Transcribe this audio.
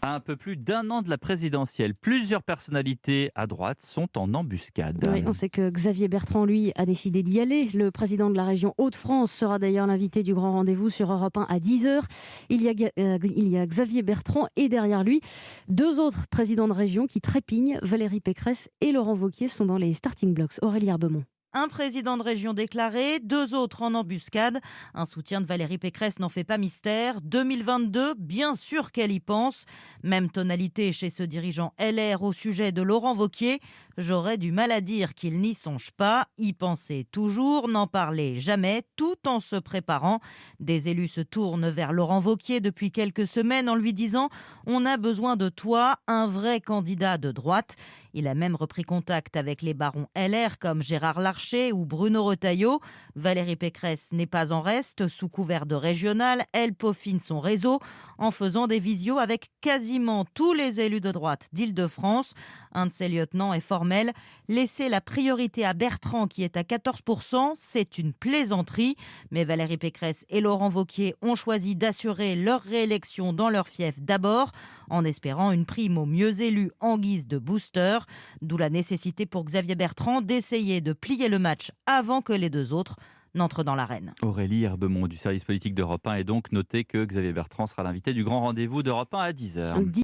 À un peu plus d'un an de la présidentielle, plusieurs personnalités à droite sont en embuscade. Oui, on sait que Xavier Bertrand, lui, a décidé d'y aller. Le président de la région Hauts-de-France sera d'ailleurs l'invité du grand rendez-vous sur Europe 1 à 10h. Il y a Xavier Bertrand et derrière lui, deux autres présidents de région qui trépignent. Valérie Pécresse et Laurent Wauquiez sont dans les starting blocks. Aurélie Herbemont. Un président de région déclaré, deux autres en embuscade. Un soutien de Valérie Pécresse n'en fait pas mystère. 2022, bien sûr qu'elle y pense. Même tonalité chez ce dirigeant LR au sujet de Laurent Wauquiez. J'aurais du mal à dire qu'il n'y songe pas, y penser toujours, n'en parler jamais, tout en se préparant. Des élus se tournent vers Laurent Wauquiez depuis quelques semaines en lui disant « On a besoin de toi, un vrai candidat de droite ». Il a même repris contact avec les barons LR comme Gérard Larcher ou Bruno Retailleau. Valérie Pécresse n'est pas en reste. Sous couvert de régional, elle peaufine son réseau en faisant des visios avec quasiment tous les élus de droite d'Île-de-France. Un de ses lieutenants est formel. Laisser la priorité à Bertrand qui est à 14%, c'est une plaisanterie. Mais Valérie Pécresse et Laurent Wauquiez ont choisi d'assurer leur réélection dans leur fief d'abord, en espérant une prime aux mieux élus en guise de booster. D'où la nécessité pour Xavier Bertrand d'essayer de plier le match avant que les deux autres n'entrent dans l'arène. Aurélie Herbemont du service politique d'Europe 1 est donc noté que Xavier Bertrand sera l'invité du grand rendez-vous d'Europe 1 à 10h.